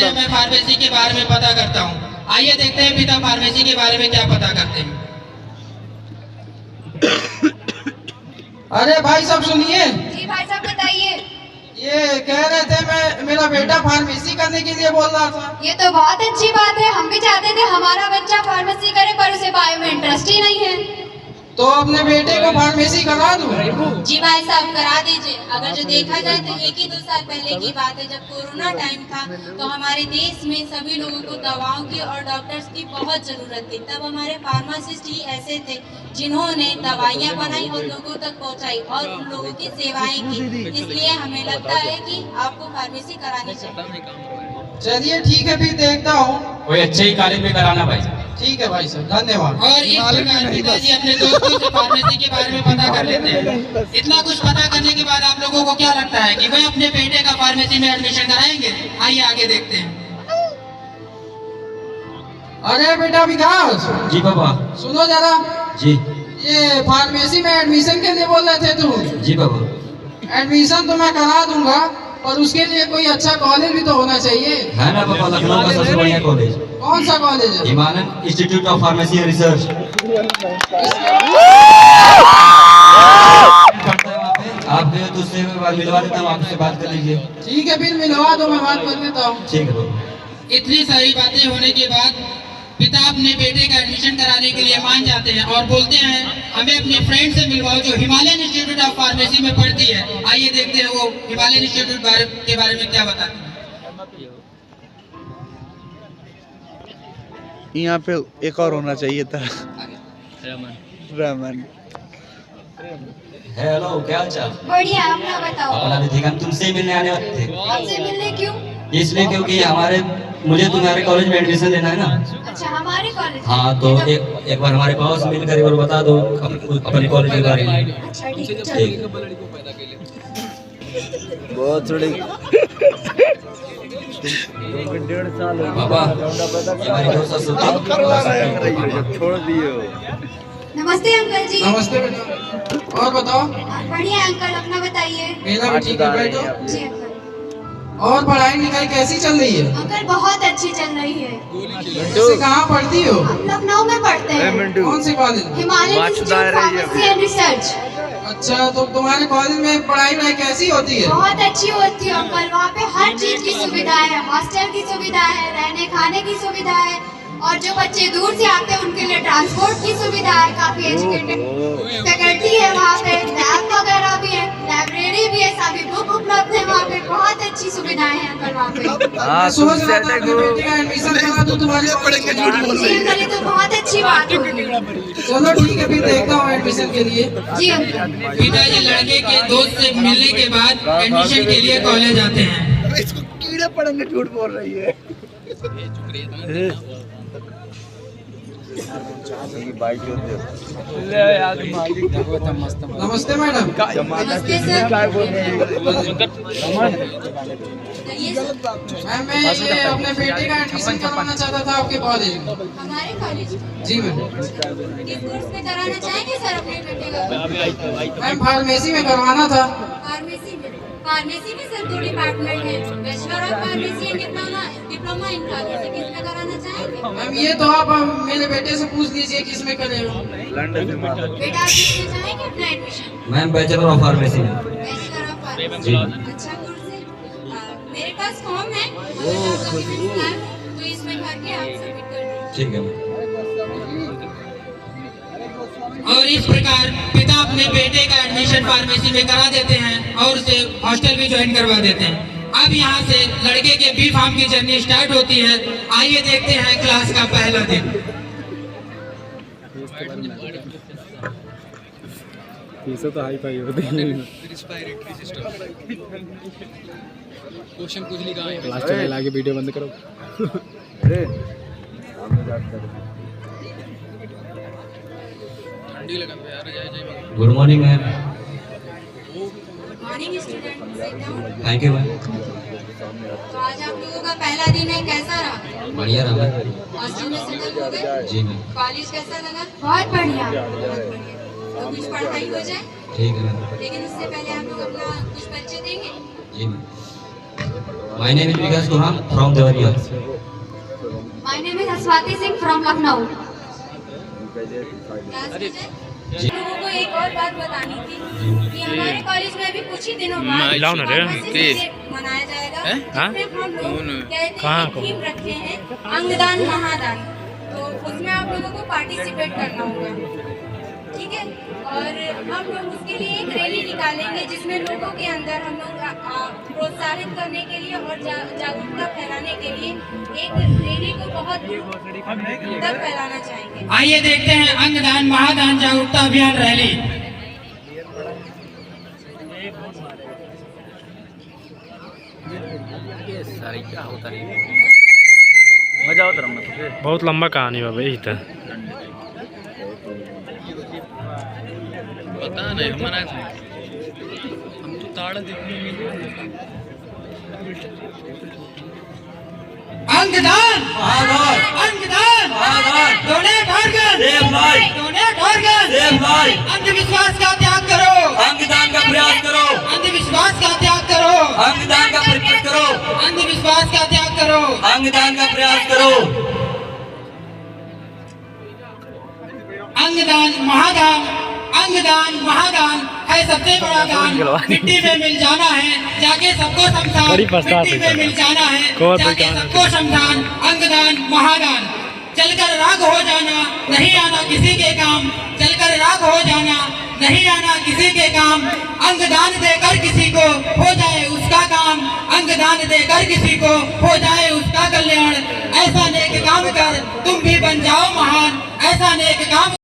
देखते हैं मैं फार्मेसी के बारे में पता करता हूँ। आइए देखते हैं पिता फार्मेसी के बारे में क्या पता करते हैं। अरे भाई साहब सुनिए। जी भाई साहब बताइए। ये कह रहे थे मेरा बेटा फार्मेसी करने के लिए बोल रहा था। ये तो बहुत अच्छी बात है, हम भी चाहते थे हमारा बच्चा फार्मेसी करे, पर उसे बायो में इंटरेस्ट ही नहीं है। तो अपने बेटे को फार्मेसी करा दूं? जी भाई साहब करा दीजिए। अगर जो देखा जाए तो 1 ही 2 साल पहले की बात है, जब कोरोना टाइम था तो हमारे देश में सभी लोगों को दवाओं की और डॉक्टर्स की बहुत जरूरत थी। तब हमारे फार्मासिस्ट ही ऐसे थे जिन्होंने दवाइयाँ बनाई और लोगों तक पहुँचाई और उन लोगों की सेवाएं की। इसलिए हमें लगता है कि आपको फार्मेसी करानी चाहिए। चलिए ठीक है, फिर देखता हूँ। कोई अच्छे ही कॉलेज में कराना भाई। ठीक है भाई साहब, धन्यवाद। और इस प्रकार पिताजी अपने दोस्तों से फार्मेसी के बारे में पता कर लेते हैं। इतना कुछ पता करने के बाद आप लोगों को क्या लगता है कि वे अपने बेटे का फार्मेसी में एडमिशन कराएंगे? आइए आगे देखते हैं। अरे बेटा विकास। जी बाबा। सुनो जरा। जी। ये फार्मेसी में एडमिशन के लिए बोल रहे थे तुम? जी बाबा। एडमिशन तो मैं करा दूंगा, पर उसके लिए कोई अच्छा कॉलेज भी तो होना चाहिए। है ना बाबा, लखनऊ का सबसे बढ़िया कॉलेज। कौन सा कॉलेज है? Himalayan institute of pharmacy and research. आप गए तो उससे मिलवा देता हूँ, आपसे बात कर लीजिए। ठीक है, फिर मिलवा दो, मैं बात कर लेता हूँ। ठीक है बाबा। इतनी सारी बातें होने के बाद पिता अपने बेटे का एडमिशन कराने के लिए मान जाते हैं और बोलते हैं हमें अपने फ्रेंड से मिलवाओ जो हिमालयन इंस्टीट्यूट ऑफ फार्मेसी में पढ़ती है। आइए देखते हैं वो हिमालयन इंस्टीट्यूट के बारे में क्या बताते हैं। यहाँ पे एक और होना चाहिए था। रमन। हेलो, क्या हाल चाल? बढ़िया, अपना बताओ। अपना भी ठीक है। हम तुमसे ही मिलने आने वाले थे। हमसे मिलने क्यों? इसलिए क्योंकि मुझे तुम्हारे कॉलेज में एडमिशन लेना है ना। अच्छा, हमारे कॉलेज? हाँ, तो एक बार हमारे पास मिलकर एक बार बता दो अपने कॉलेज के बारे में। अच्छा ठीक है, ठीक। बहुत थोड़ी 1.5 साल बाबा, हमारी दोस्त छोड़ दिए। नमस्ते अंकल जी। नमस्ते बेटा, और बताओ। बढ़िया अंकल, अपना बताइए। मेरा भी ठीक है बेटा। जी अंकल। और पढ़ाई लिखाई कैसी चल रही है? अंकल बहुत अच्छी चल रही है। वैसे कहाँ पढ़ती हो? हम लखनऊ में पढ़ते हैं। कौन से कॉलेज में? Himalayan institute of pharmacy and research. अच्छा, तो तुम्हारे कॉलेज में पढ़ाई वढ़ाई कैसी होती है? बहुत अच्छी होती है अंकल, वहाँ पे हर चीज की सुविधा है। हॉस्टल की सुविधा है, रहने खाने की सुविधा है, और जो बच्चे दूर से आते हैं उनके लिए ट्रांसपोर्ट की सुविधा है। काफी एजुकेटेड फैकल्टी है वहाँ पे, लैब वगैरह भी है, लाइब्रेरी भी है, सभी बुक उपलब्ध है वहाँ पे। बहुत अच्छी सुविधाएं हैं अंकल वहाँ पे। मैं सोच रहा था अपने बेटे का एडमिशन करा दूं तुम्हारे कॉलेज में। जी अंकल, ये तो बहुत अच्छी बात होगी। चलो ठीक है, फिर देखता हूँ एडमिशन के लिए। जी अंकल। पिताजी लड़के के दोस्त से मिलने के बाद एडमिशन के लिए कॉलेज आते हैं। इसको कीड़े पड़ेंगे, झूठ बोल रही है। नमस्ते मैडम। नमस्ते सर। मैम, मैं ये अपने बेटे का एडमिशन करवाना चाहता था आपके कॉलेज में। हमारे कॉलेज? जी मैम। किस कोर्स में कराना चाहेंगे सर अपने बेटे का? मैम फार्मेसी में करवाना था। फार्मेसी में? फार्मेसी में सर 2 डिपार्टमेंट है, bachelor of pharmacy and diploma in pharmacy. किसमें कराना चाहेंगे? मैम ये तो आप मेरे बेटे से पूछ लीजिए किस में करेगा। बेटा आप किसमें चाहेंगे अपना admission? Ma'am bachelor of pharmacy में। Bachelor of pharmacy. जी। अच्छा कोर्स है। मेरे पास फॉर्म है, तो इसमें भर के आप सबमिट कर दीजिए। ठीक है मैम। और इस प्रकार पिता अपने बेटे का एडमिशन फार्मेसी में करा देते हैं और उसे हॉस्टल भी ज्वाइन करवा देते हैं। अब यहाँ से लड़के के बी फार्म की जर्नी स्टार्ट होती है। आइए देखते हैं क्लास का पहला दिन। तो हाई फाई होते हैं। क्वेश्चन कुछ लिखा है। लास्ट में लाके वीडियो बंद करो। ठंडी लगा यार, जय good morning ma'am. Good morning student. Thank you ma'am. तो आज आप लोगों का पहला दिन है, कैसा रहा? बढ़िया रहा मैम। हॉस्टल में सेटल हो गए? जी मैम। कॉलेज कैसा लगा? बहुत बढ़िया। तो कुछ पढ़ाई हो जाए, ठीक है मैम। लेकिन उससे पहले आप लोग अपना कुछ परिचय देंगे? जी ma'am. My name is Vikas Kunal from Devariya. My name is Aswati Singh from Lucknow. लोगों को एक और बात बतानी थी कि हमारे कॉलेज में अभी कुछ ही दिनों बाद फार्मेसी मनाया जाएगा, जिसमें हम लोग कहते हैं थीम रखे हैं अंगदान महादान। तो उसमें आप लोगों को पार्टिसिपेट करना होगा, ठीक है। और हम लोग उसके लिए एक रैली निकालेंगे जिसमें लोगों के अंदर हम लोग प्रोत्साहित करने के लिए और जागरूकता फैलाने के लिए एक रैली को बहुत दूर तक फैलाना चाहेंगे। आइए देखते हैं अंगदान महादान जागरूकता अभियान रैली। मजा होता रहा बहुत लंबा कहानी बा भाई इधर पता नहीं हमारा हम तो ताड़ा देखने अंगदान अंगदान दोने भार्गव दोने भार्गव अंधविश्वास का त्याग करो, अंगदान का प्रयास करो, अंधविश्वास का त्याग करो, अंगदान का प्रयास करो, अंधविश्वास का त्याग करो, अंगदान का प्रयास करो। अंगदान महादान है सबसे बड़ा दान। मिट्टी में मिल जाना है जाके सबको शमशान, मिट्टी में मिल जाना है जाके सबको शमशान। अंगदान महादान, चलकर राग हो जाना नहीं आना किसी के काम, चलकर राग हो जाना नहीं आना किसी के काम। अंगदान देकर किसी को हो जाए उसका काम, अंगदान देकर किसी को हो जाए उसका कल्याण। ऐसा नेक काम कर तुम भी बन जाओ महान, ऐसा नेक काम